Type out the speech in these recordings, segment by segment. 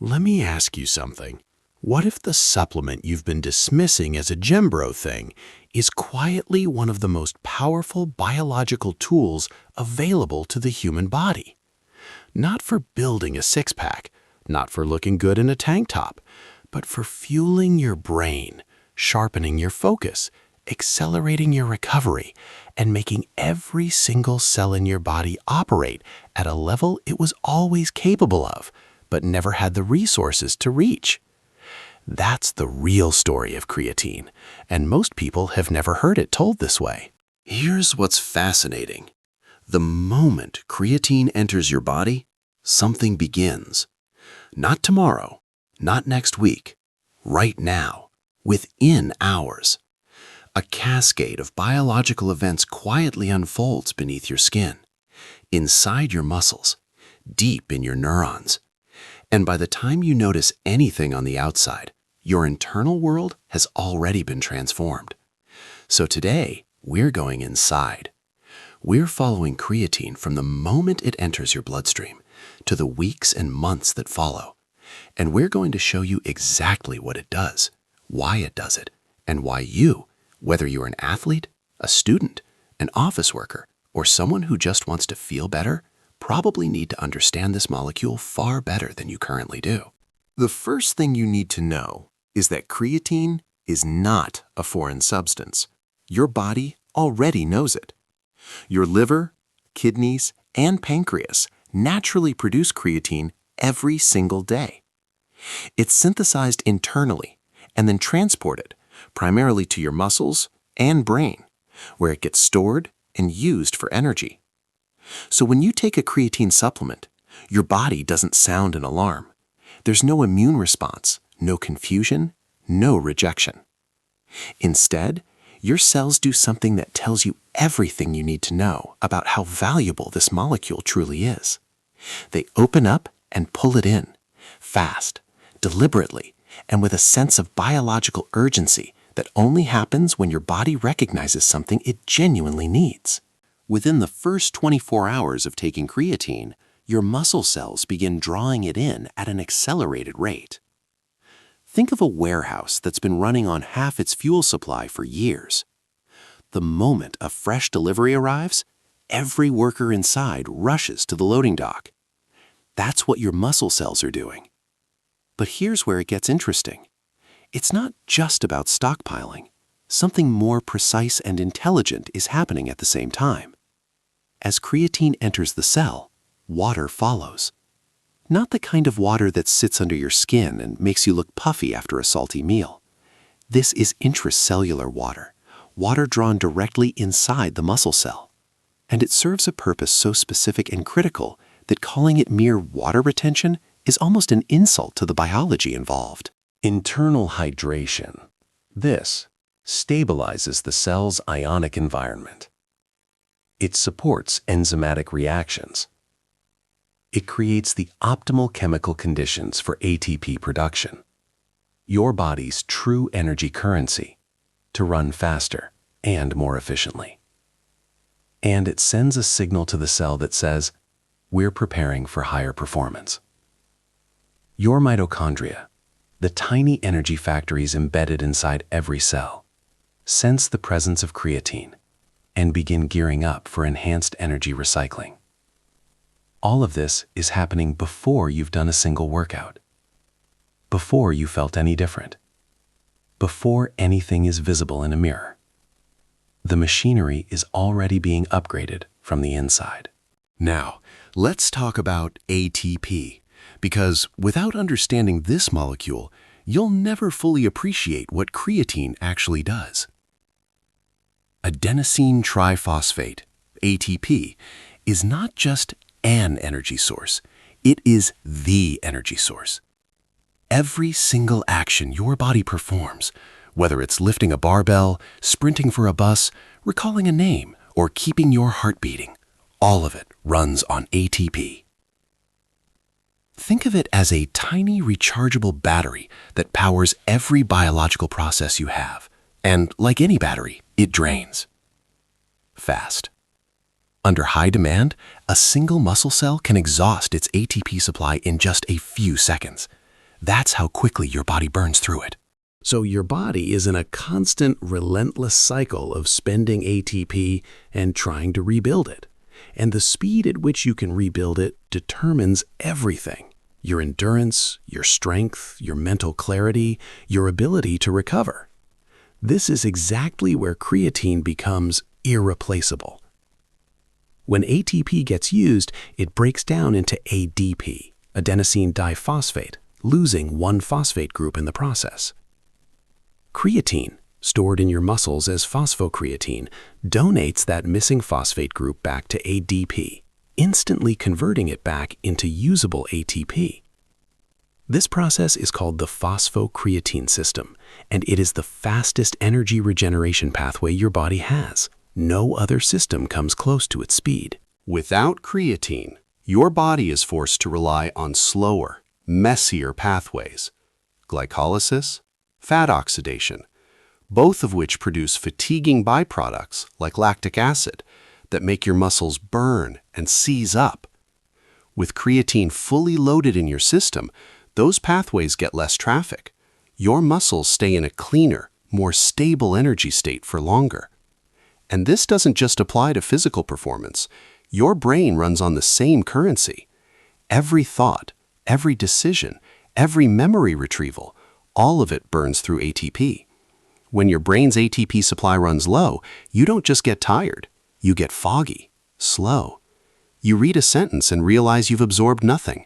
Let me ask you something. What if the supplement you've been dismissing as a gembro thing is quietly one of the most powerful biological tools available to the human body? Not for building a six-pack, not for looking good in a tank top, but for fueling your brain, sharpening your focus, accelerating your recovery, and making every single cell in your body operate at a level it was always capable of, but never had the resources to reach. That's the real story of creatine, and most people have never heard it told this way. Here's what's fascinating. The moment creatine enters your body, something begins. Not tomorrow, not next week, right now, within hours. A cascade of biological events quietly unfolds beneath your skin, inside your muscles, deep in your neurons. And by the time you notice anything on the outside, your internal world has already been transformed. So today, we're going inside. We're following creatine from the moment it enters your bloodstream to the weeks and months that follow. And we're going to show you exactly what it does, why it does it, and why you, whether you're an athlete, a student, an office worker, or someone who just wants to feel better, probably need to understand this molecule far better than you currently do. The first thing you need to know is that creatine is not a foreign substance. Your body already knows it. Your liver, kidneys, and pancreas naturally produce creatine every single day. It's synthesized internally and then transported primarily to your muscles and brain, where it gets stored and used for energy. So when you take a creatine supplement, your body doesn't sound an alarm. There's no immune response, no confusion, no rejection. Instead, your cells do something that tells you everything you need to know about how valuable this molecule truly is. They open up and pull it in, fast, deliberately, and with a sense of biological urgency that only happens when your body recognizes something it genuinely needs. Within the first 24 hours of taking creatine, your muscle cells begin drawing it in at an accelerated rate. Think of a warehouse that's been running on half its fuel supply for years. The moment a fresh delivery arrives, every worker inside rushes to the loading dock. That's what your muscle cells are doing. But here's where it gets interesting. It's not just about stockpiling. Something more precise and intelligent is happening at the same time. As creatine enters the cell, water follows. Not the kind of water that sits under your skin and makes you look puffy after a salty meal. This is intracellular water, water drawn directly inside the muscle cell. And it serves a purpose so specific and critical that calling it mere water retention is almost an insult to the biology involved. Internal hydration. This stabilizes the cell's ionic environment. It supports enzymatic reactions. It creates the optimal chemical conditions for ATP production, your body's true energy currency, to run faster and more efficiently. And it sends a signal to the cell that says, we're preparing for higher performance. Your mitochondria, the tiny energy factories embedded inside every cell, sense the presence of creatine and begin gearing up for enhanced energy recycling. All of this is happening before you've done a single workout, before you felt any different, before anything is visible in a mirror. The machinery is already being upgraded from the inside. Now, let's talk about ATP, because without understanding this molecule, you'll never fully appreciate what creatine actually does. Adenosine triphosphate, ATP, is not just an energy source. It is the energy source. Every single action your body performs, whether it's lifting a barbell, sprinting for a bus, recalling a name, or keeping your heart beating, all of it runs on ATP. Think of it as a tiny rechargeable battery that powers every biological process you have. And like any battery, it drains fast. Under high demand, a single muscle cell can exhaust its ATP supply in just a few seconds. That's how quickly your body burns through it. So your body is in a constant, relentless cycle of spending ATP and trying to rebuild it. And the speed at which you can rebuild it determines everything: your endurance, your strength, your mental clarity, your ability to recover. This is exactly where creatine becomes irreplaceable. When ATP gets used, it breaks down into ADP, adenosine diphosphate, losing one phosphate group in the process. Creatine, stored in your muscles as phosphocreatine, donates that missing phosphate group back to ADP, instantly converting it back into usable ATP. This process is called the phosphocreatine system, and it is the fastest energy regeneration pathway your body has. No other system comes close to its speed. Without creatine, your body is forced to rely on slower, messier pathways: glycolysis, fat oxidation, both of which produce fatiguing byproducts like lactic acid that make your muscles burn and seize up. With creatine fully loaded in your system, those pathways get less traffic. Your muscles stay in a cleaner, more stable energy state for longer. And this doesn't just apply to physical performance. Your brain runs on the same currency. Every thought, every decision, every memory retrieval, all of it burns through ATP. When your brain's ATP supply runs low, you don't just get tired, you get foggy, slow. You read a sentence and realize you've absorbed nothing.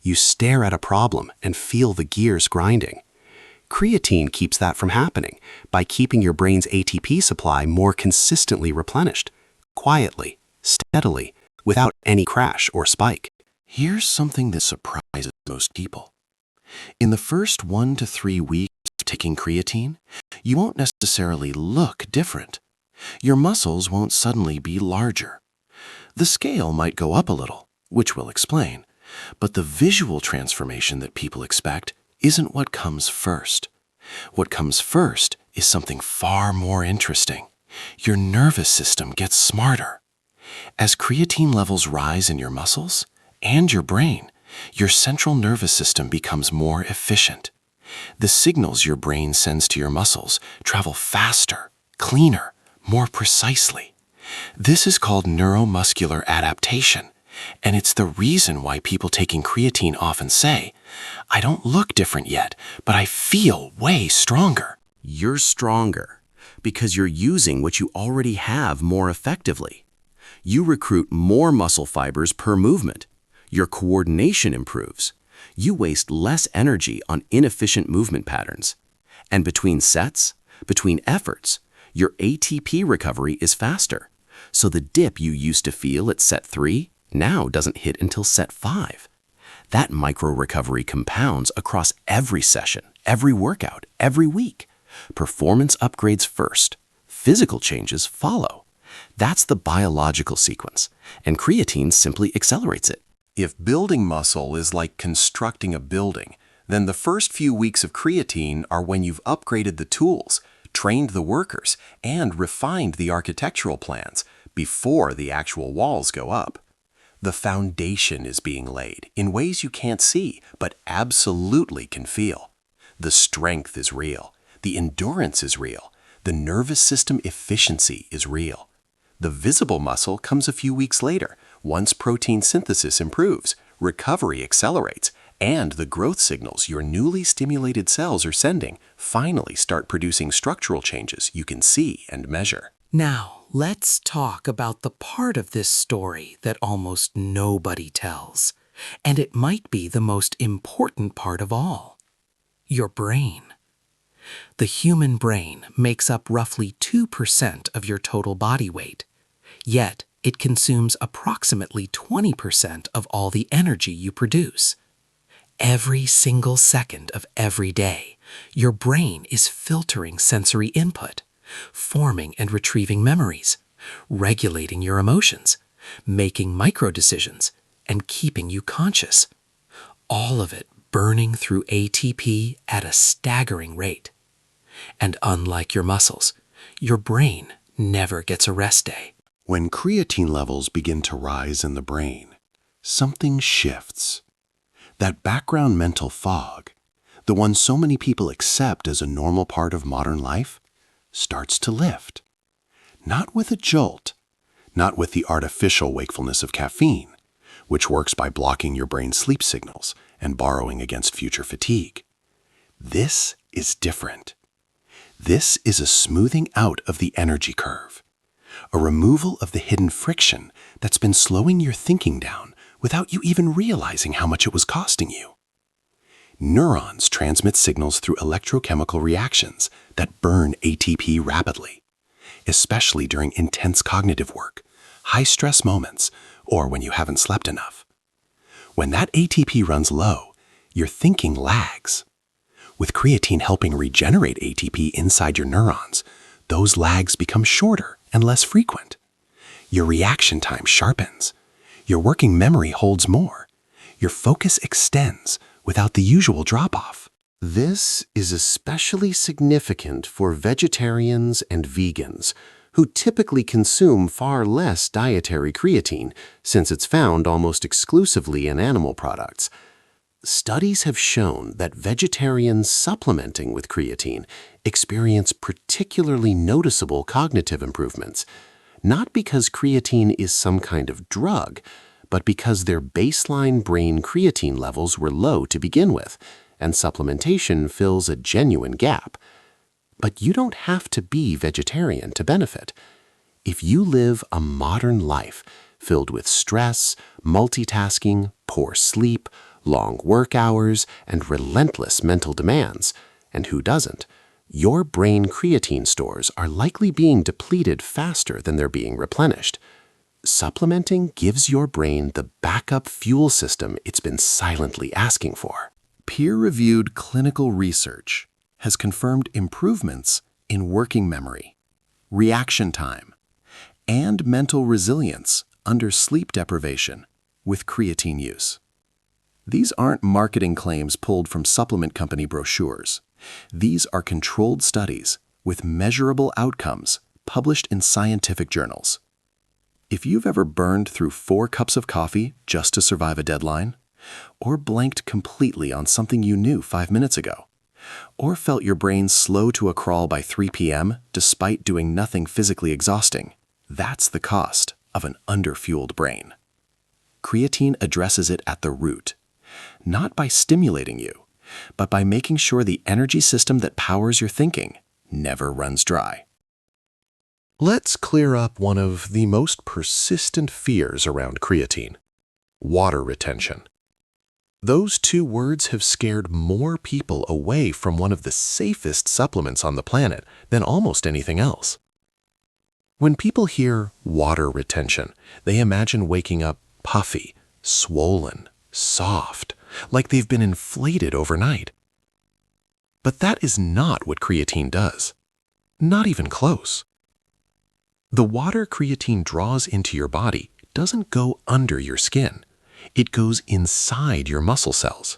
You stare at a problem and feel the gears grinding. Creatine keeps that from happening by keeping your brain's ATP supply more consistently replenished, quietly, steadily, without any crash or spike. Here's something that surprises most people. In the first 1 to 3 weeks of taking creatine, you won't necessarily look different. Your muscles won't suddenly be larger. The scale might go up a little, which we'll explain, but the visual transformation that people expect isn't what comes first. What comes first is something far more interesting. Your nervous system gets smarter. As creatine levels rise in your muscles and your brain, your central nervous system becomes more efficient. The signals your brain sends to your muscles travel faster, cleaner, more precisely. This is called neuromuscular adaptation, and it's the reason why people taking creatine often say, "I don't look different yet, but I feel way stronger." You're stronger because you're using what you already have more effectively. You recruit more muscle fibers per movement. Your coordination improves. You waste less energy on inefficient movement patterns. And between sets, between efforts, your ATP recovery is faster. So the dip you used to feel at set 3 now doesn't hit until set 5. That micro-recovery compounds across every session, every workout, every week. Performance upgrades first. Physical changes follow. That's the biological sequence, and creatine simply accelerates it. If building muscle is like constructing a building, then the first few weeks of creatine are when you've upgraded the tools, trained the workers, and refined the architectural plans before the actual walls go up. The foundation is being laid in ways you can't see, but absolutely can feel. The strength is real. The endurance is real. The nervous system efficiency is real. The visible muscle comes a few weeks later, once protein synthesis improves, recovery accelerates, and the growth signals your newly stimulated cells are sending finally start producing structural changes you can see and measure. Now, let's talk about the part of this story that almost nobody tells, and it might be the most important part of all: your brain. The human brain makes up roughly 2% of your total body weight, yet it consumes approximately 20% of all the energy you produce. Every single second of every day, your brain is filtering sensory input, forming and retrieving memories, regulating your emotions, making micro-decisions, and keeping you conscious. All of it burning through ATP at a staggering rate. And unlike your muscles, your brain never gets a rest day. When creatine levels begin to rise in the brain, something shifts. That background mental fog, the one so many people accept as a normal part of modern life, starts to lift. Not with a jolt, not with the artificial wakefulness of caffeine, which works by blocking your brain's sleep signals and borrowing against future fatigue. This is different. This is a smoothing out of the energy curve, a removal of the hidden friction that's been slowing your thinking down without you even realizing how much it was costing you. Neurons transmit signals through electrochemical reactions that burn ATP rapidly, especially during intense cognitive work, high-stress moments, or when you haven't slept enough. When that ATP runs low, your thinking lags. With creatine helping regenerate ATP inside your neurons, those lags become shorter and less frequent. Your reaction time sharpens. Your working memory holds more. Your focus extends without the usual drop-off. This is especially significant for vegetarians and vegans, who typically consume far less dietary creatine since it's found almost exclusively in animal products. Studies have shown that vegetarians supplementing with creatine experience particularly noticeable cognitive improvements, not because creatine is some kind of drug, but because their baseline brain creatine levels were low to begin with, and supplementation fills a genuine gap. But you don't have to be vegetarian to benefit. If you live a modern life filled with stress, multitasking, poor sleep, long work hours, and relentless mental demands, and who doesn't, your brain creatine stores are likely being depleted faster than they're being replenished. Supplementing gives your brain the backup fuel system it's been silently asking for. Peer-reviewed clinical research has confirmed improvements in working memory, reaction time, and mental resilience under sleep deprivation with creatine use. These aren't marketing claims pulled from supplement company brochures. These are controlled studies with measurable outcomes published in scientific journals. If you've ever burned through 4 cups of coffee just to survive a deadline, or blanked completely on something you knew 5 minutes ago, or felt your brain slow to a crawl by 3 p.m. despite doing nothing physically exhausting, that's the cost of an underfueled brain. Creatine addresses it at the root, not by stimulating you, but by making sure the energy system that powers your thinking never runs dry. Let's clear up one of the most persistent fears around creatine: water retention. Those 2 words have scared more people away from one of the safest supplements on the planet than almost anything else. When people hear water retention, they imagine waking up puffy, swollen, soft, like they've been inflated overnight. But that is not what creatine does. Not even close. The water creatine draws into your body doesn't go under your skin. It goes inside your muscle cells,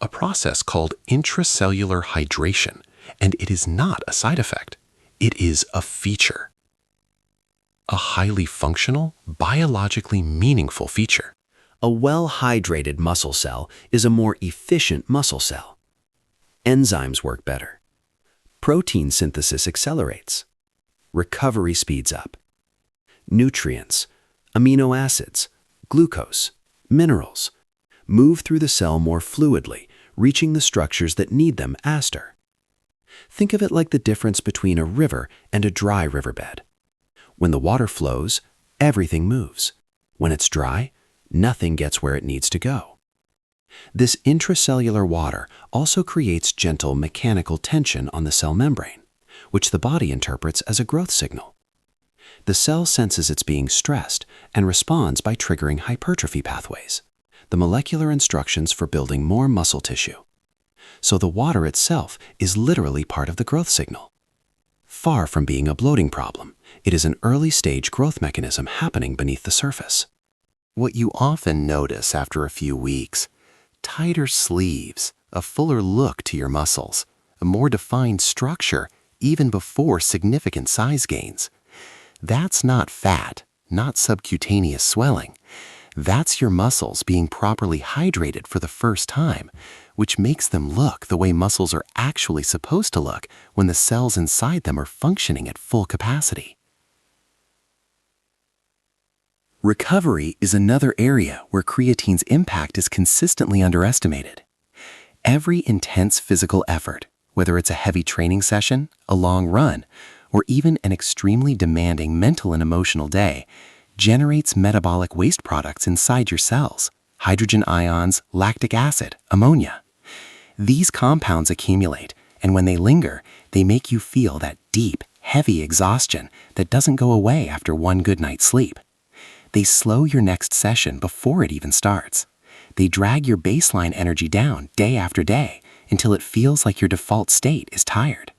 a process called intracellular hydration, and it is not a side effect. It is a feature. A highly functional, biologically meaningful feature. A well-hydrated muscle cell is a more efficient muscle cell. Enzymes work better. Protein synthesis accelerates. Recovery speeds up. Nutrients, amino acids, glucose, minerals move through the cell more fluidly, reaching the structures that need them faster. Think of it like the difference between a river and a dry riverbed. When the water flows, everything moves. When it's dry, nothing gets where it needs to go. This intracellular water also creates gentle mechanical tension on the cell membrane, which the body interprets as a growth signal. The cell senses it's being stressed and responds by triggering hypertrophy pathways, the molecular instructions for building more muscle tissue. So the water itself is literally part of the growth signal. Far from being a bloating problem, it is an early-stage growth mechanism happening beneath the surface. What you often notice after a few weeks: tighter sleeves, a fuller look to your muscles, a more defined structure even before significant size gains. That's not fat, not subcutaneous swelling. That's your muscles being properly hydrated for the first time, which makes them look the way muscles are actually supposed to look when the cells inside them are functioning at full capacity. Recovery is another area where creatine's impact is consistently underestimated. Every intense physical effort, whether it's a heavy training session, a long run, or even an extremely demanding mental and emotional day, generates metabolic waste products inside your cells: hydrogen ions, lactic acid, ammonia. These compounds accumulate, and when they linger, they make you feel that deep, heavy exhaustion that doesn't go away after one good night's sleep. They slow your next session before it even starts. They drag your baseline energy down day after day until it feels like your default state is tired.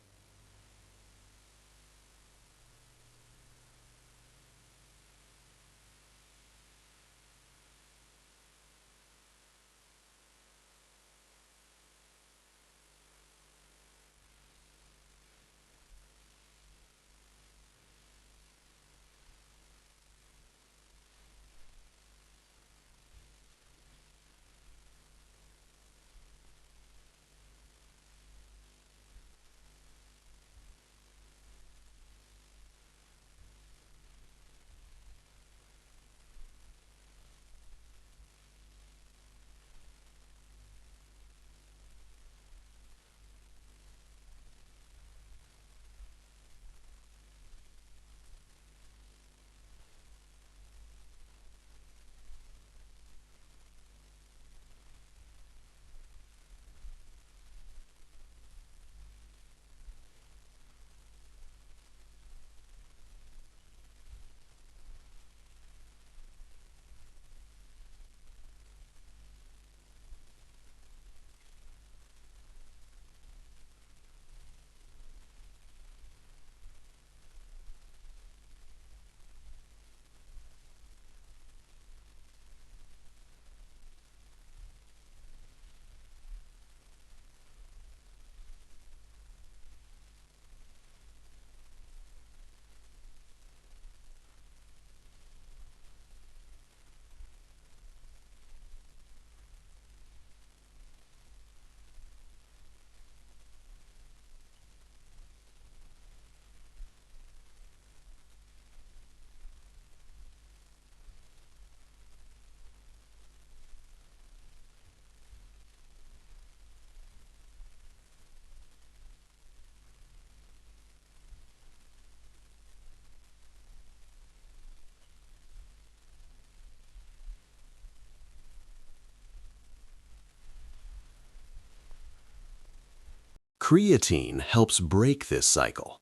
Creatine helps break this cycle.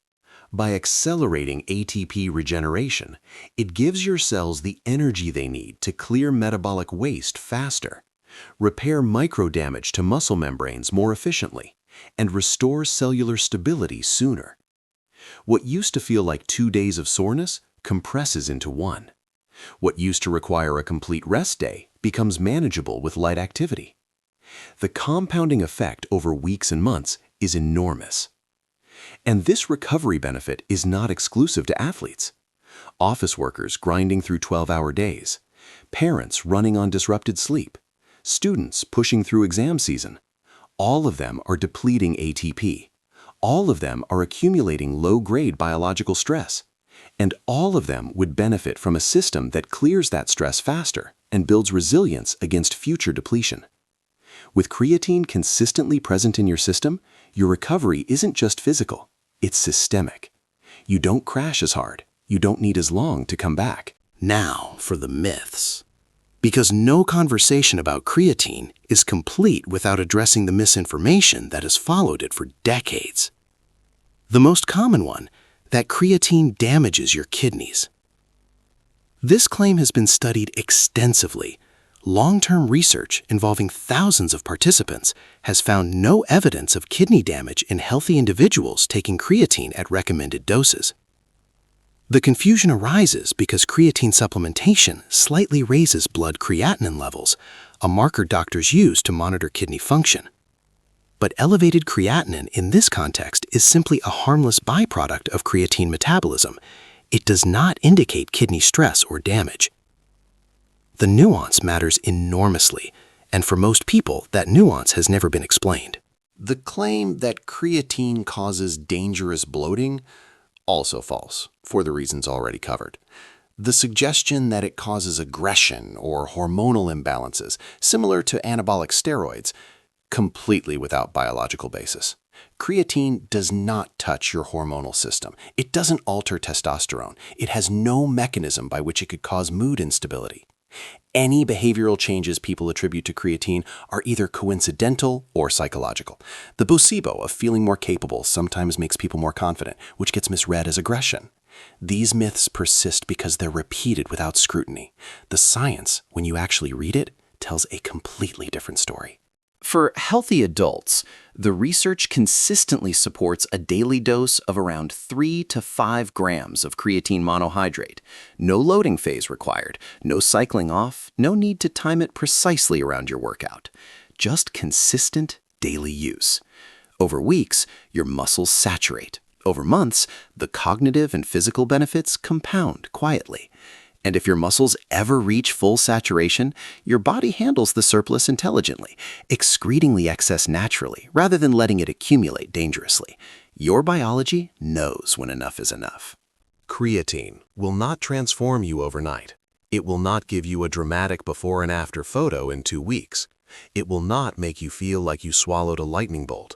By accelerating ATP regeneration, it gives your cells the energy they need to clear metabolic waste faster, repair microdamage to muscle membranes more efficiently, and restore cellular stability sooner. What used to feel like 2 days of soreness compresses into 1. What used to require a complete rest day becomes manageable with light activity. The compounding effect over weeks and months is enormous. And this recovery benefit is not exclusive to athletes. Office workers grinding through 12-hour days, parents running on disrupted sleep, students pushing through exam season, all of them are depleting ATP. All of them are accumulating low-grade biological stress. And all of them would benefit from a system that clears that stress faster and builds resilience against future depletion. With creatine consistently present in your system, your recovery isn't just physical, it's systemic. You don't crash as hard, you don't need as long to come back. Now for the myths. Because no conversation about creatine is complete without addressing the misinformation that has followed it for decades. The most common one, that creatine damages your kidneys. This claim has been studied extensively. Long-term research involving thousands of participants has found no evidence of kidney damage in healthy individuals taking creatine at recommended doses. The confusion arises because creatine supplementation slightly raises blood creatinine levels, a marker doctors use to monitor kidney function. But elevated creatinine in this context is simply a harmless byproduct of creatine metabolism. It does not indicate kidney stress or damage. The nuance matters enormously, And for most people, that nuance has never been explained. The claim that creatine causes dangerous bloating, also false, for the reasons already covered. The suggestion that it causes aggression or hormonal imbalances, similar to anabolic steroids, completely without biological basis. Creatine does not touch your hormonal system. It doesn't alter testosterone. It has no mechanism by which it could cause mood instability. Any behavioral changes people attribute to creatine are either coincidental or psychological. The placebo of feeling more capable sometimes makes people more confident, which gets misread as aggression. These myths persist because they're repeated without scrutiny. The science, when you actually read it, tells a completely different story. For healthy adults, the research consistently supports a daily dose of around 3 to 5 grams of creatine monohydrate. No loading phase required, no cycling off, no need to time it precisely around your workout. Just consistent daily use. Over weeks, your muscles saturate. Over months, the cognitive and physical benefits compound quietly. And if your muscles ever reach full saturation, your body handles the surplus intelligently, excreting the excess naturally rather than letting it accumulate dangerously. Your biology knows when enough is enough. Creatine will not transform you overnight. It will not give you a dramatic before and after photo in 2 weeks. It will not make you feel like you swallowed a lightning bolt.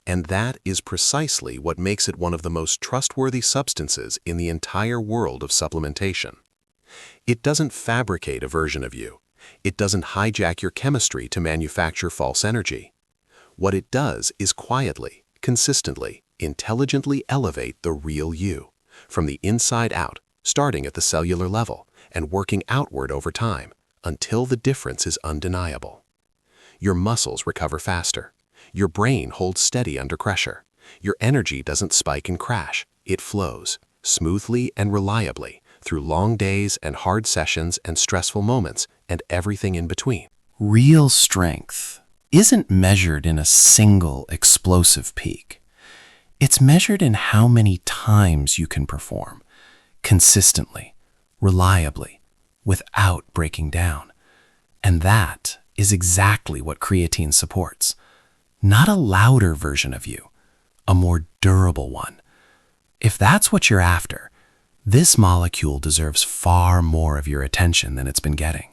And that is precisely what makes it one of the most trustworthy substances in the entire world of supplementation. It doesn't fabricate a version of you. It doesn't hijack your chemistry to manufacture false energy. What it does is quietly, consistently, intelligently elevate the real you, from the inside out, starting at the cellular level and working outward over time until the difference is undeniable. Your muscles recover faster. Your brain holds steady under pressure. Your energy doesn't spike and crash. It flows, smoothly and reliably, through long days and hard sessions and stressful moments and everything in between. Real strength isn't measured in a single explosive peak. It's measured in how many times you can perform, consistently, reliably, without breaking down. And that is exactly what creatine supports. Not a louder version of you, a more durable one. If that's what you're after, this molecule deserves far more of your attention than it's been getting.